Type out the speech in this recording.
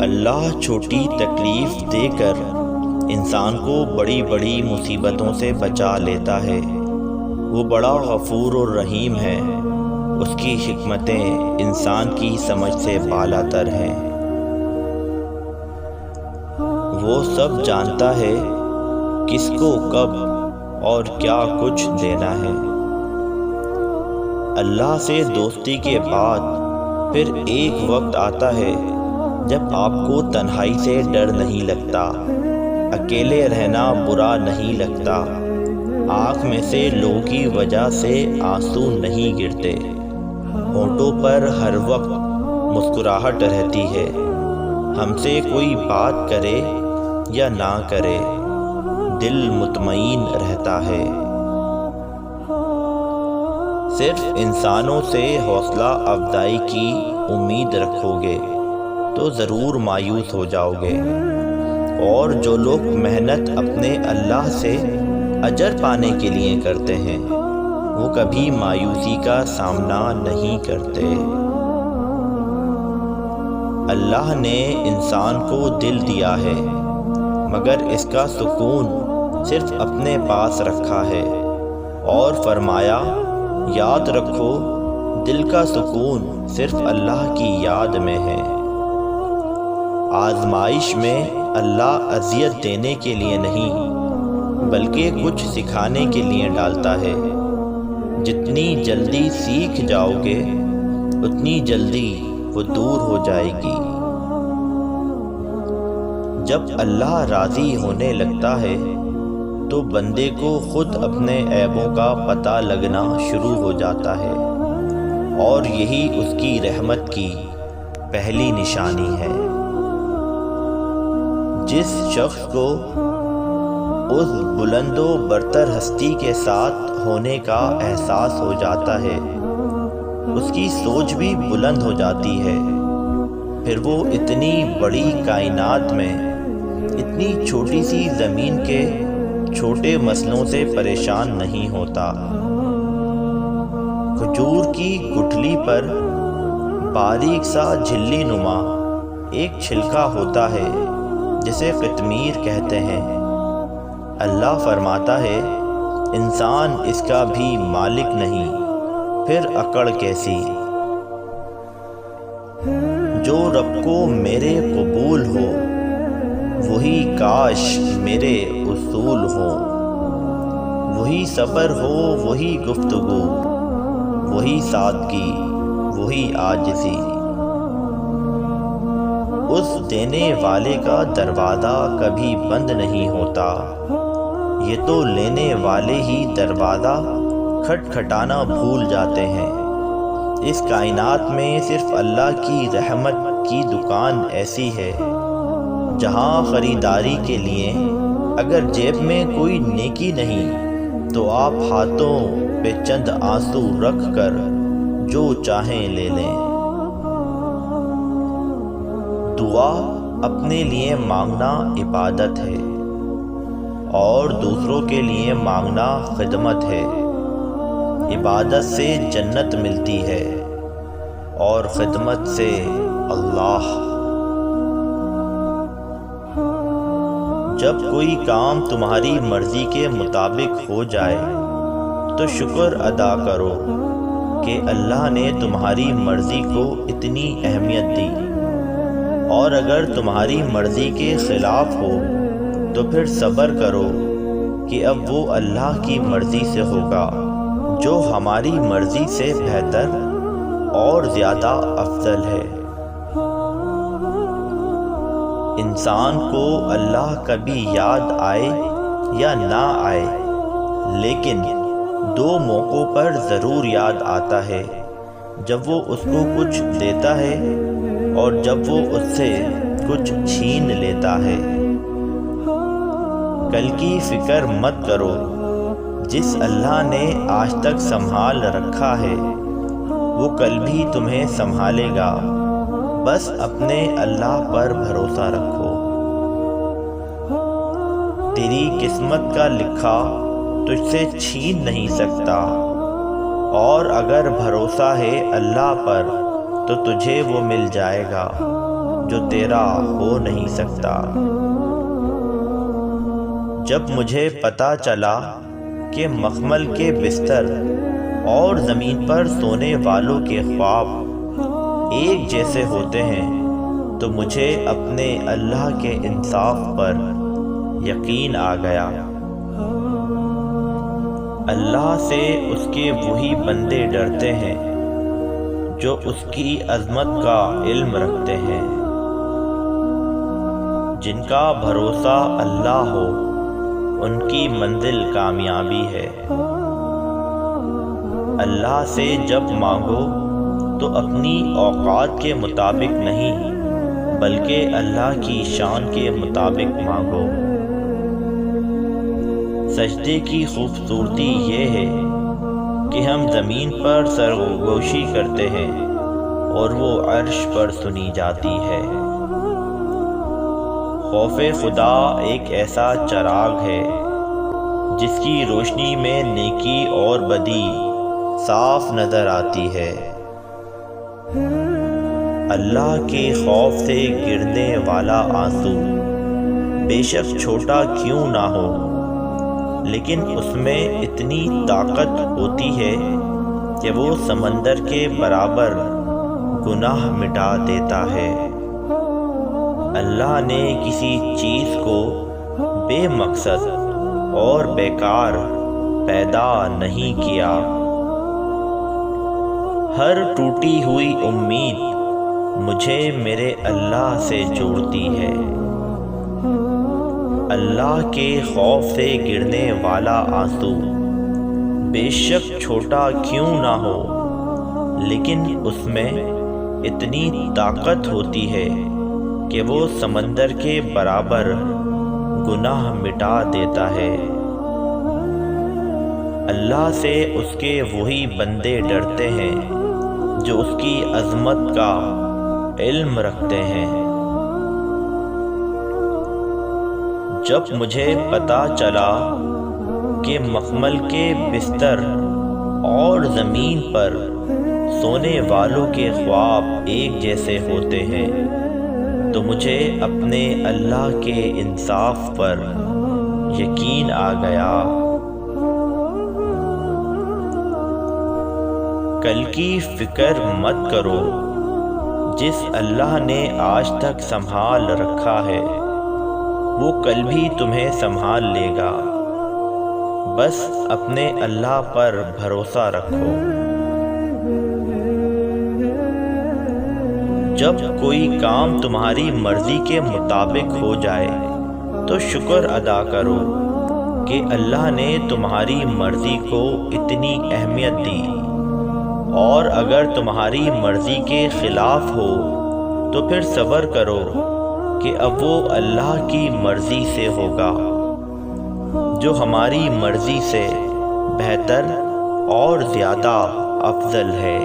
اللہ چھوٹی تکلیف دے کر انسان کو بڑی بڑی مصیبتوں سے بچا لیتا ہے۔ وہ بڑا غفور اور رحیم ہے، اس کی حکمتیں انسان کی سمجھ سے بالا تر ہیں۔ وہ سب جانتا ہے کس کو کب اور کیا کچھ دینا ہے۔ اللہ سے دوستی کے بعد پھر ایک وقت آتا ہے جب آپ کو تنہائی سے ڈر نہیں لگتا، اکیلے رہنا برا نہیں لگتا، آنکھ میں سے لو کی وجہ سے آنسو نہیں گرتے، ہونٹوں پر ہر وقت مسکراہٹ رہتی ہے، ہم سے کوئی بات کرے یا نہ کرے دل مطمئن رہتا ہے۔ صرف انسانوں سے حوصلہ افزائی کی امید رکھو گے تو ضرور مایوس ہو جاؤ گے، اور جو لوگ محنت اپنے اللہ سے اجر پانے کے لیے کرتے ہیں وہ کبھی مایوسی کا سامنا نہیں کرتے۔ اللہ نے انسان کو دل دیا ہے مگر اس کا سکون صرف اپنے پاس رکھا ہے، اور فرمایا یاد رکھو دل کا سکون صرف اللہ کی یاد میں ہے۔ آزمائش میں اللہ اذیت دینے کے لیے نہیں بلکہ کچھ سکھانے کے لیے ڈالتا ہے۔ جتنی جلدی سیکھ جاؤ گے اتنی جلدی وہ دور ہو جائے گی۔ جب اللہ راضی ہونے لگتا ہے تو بندے کو خود اپنے عیبوں کا پتہ لگنا شروع ہو جاتا ہے، اور یہی اس کی رحمت کی پہلی نشانی ہے۔ جس شخص کو اس بلند و برتر ہستی کے ساتھ ہونے کا احساس ہو جاتا ہے اس کی سوچ بھی بلند ہو جاتی ہے، پھر وہ اتنی بڑی کائنات میں اتنی چھوٹی سی زمین کے چھوٹے مسئلوں سے پریشان نہیں ہوتا۔ کھجور کی گٹھلی پر باریک سا جھلی نما ایک چھلکا ہوتا ہے جسے قطمیر کہتے ہیں۔ اللہ فرماتا ہے انسان اس کا بھی مالک نہیں، پھر اکڑ کیسی؟ جو رب کو میرے قبول ہو وہی کاش میرے اصول ہو، وہی سفر ہو وہی گفتگو، وہی سادگی وہی عاجزی۔ اس دینے والے کا دروازہ کبھی بند نہیں ہوتا، یہ تو لینے والے ہی دروازہ کھٹکھٹانا بھول جاتے ہیں۔ اس کائنات میں صرف اللہ کی رحمت کی دکان ایسی ہے جہاں خریداری کے لیے اگر جیب میں کوئی نیکی نہیں تو آپ ہاتھوں پہ چند آنسو رکھ کر جو چاہیں لے لیں۔ دعا اپنے لیے مانگنا عبادت ہے اور دوسروں کے لیے مانگنا خدمت ہے۔ عبادت سے جنت ملتی ہے اور خدمت سے اللہ۔ جب کوئی کام تمہاری مرضی کے مطابق ہو جائے تو شکر ادا کرو کہ اللہ نے تمہاری مرضی کو اتنی اہمیت دی، اور اگر تمہاری مرضی کے خلاف ہو تو پھر صبر کرو کہ اب وہ اللہ کی مرضی سے ہوگا جو ہماری مرضی سے بہتر اور زیادہ افضل ہے۔ انسان کو اللہ کبھی یاد آئے یا نہ آئے لیکن دو موقعوں پر ضرور یاد آتا ہے، جب وہ اس کو کچھ دیتا ہے اور جب وہ اس سے کچھ چھین لیتا ہے۔ کل کی فکر مت کرو، جس اللہ نے آج تک سنبھال رکھا ہے وہ کل بھی تمہیں سنبھالے گا، بس اپنے اللہ پر بھروسہ رکھو۔ تیری قسمت کا لکھا تجھ سے چھین نہیں سکتا، اور اگر بھروسہ ہے اللہ پر تو تجھے وہ مل جائے گا۔ جو تیرا ہو نہیں سکتا۔ جب مجھے پتہ چلا کہ مخمل کے بستر اور زمین پر سونے والوں کے خواب ایک جیسے ہوتے ہیں تو مجھے اپنے اللہ کے انصاف پر یقین آ گیا۔ اللہ سے اس کے وہی بندے ڈرتے ہیں جو اس کی عظمت کا علم رکھتے ہیں۔ جن کا بھروسہ اللہ ہو ان کی منزل کامیابی ہے۔ اللہ سے جب مانگو تو اپنی اوقات کے مطابق نہیں بلکہ اللہ کی شان کے مطابق مانگو۔ سجدے کی خوبصورتی یہ ہے کہ ہم زمین پر سرگوشی کرتے ہیں اور وہ عرش پر سنی جاتی ہے۔ خوف خدا ایک ایسا چراغ ہے جس کی روشنی میں نیکی اور بدی صاف نظر آتی ہے۔ اللہ کے خوف سے گرنے والا آنسو بے شک چھوٹا کیوں نہ ہو لیکن اس میں اتنی طاقت ہوتی ہے کہ وہ سمندر کے برابر گناہ مٹا دیتا ہے۔ اللہ نے کسی چیز کو بے مقصد اور بیکار پیدا نہیں کیا۔ ہر ٹوٹی ہوئی امید مجھے میرے اللہ سے جوڑتی ہے۔ اللہ کے خوف سے گرنے والا آنسو بے شک چھوٹا کیوں نہ ہو لیکن اس میں اتنی طاقت ہوتی ہے کہ وہ سمندر کے برابر گناہ مٹا دیتا ہے۔ اللہ سے اس کے وہی بندے ڈرتے ہیں جو اس کی عظمت کا علم رکھتے ہیں۔ جب مجھے پتہ چلا کہ مخمل کے بستر اور زمین پر سونے والوں کے خواب ایک جیسے ہوتے ہیں تو مجھے اپنے اللہ کے انصاف پر یقین آ گیا۔ کل کی فکر مت کرو، جس اللہ نے آج تک سنبھال رکھا ہے وہ کل بھی تمہیں سنبھال لے گا۔ بس اپنے اللہ پر بھروسہ رکھو۔ جب کوئی کام تمہاری مرضی کے مطابق ہو جائے تو شکر ادا کرو کہ اللہ نے تمہاری مرضی کو اتنی اہمیت دی، اور اگر تمہاری مرضی کے خلاف ہو تو پھر صبر کرو کہ اب وہ اللہ کی مرضی سے ہوگا جو ہماری مرضی سے بہتر اور زیادہ افضل ہے۔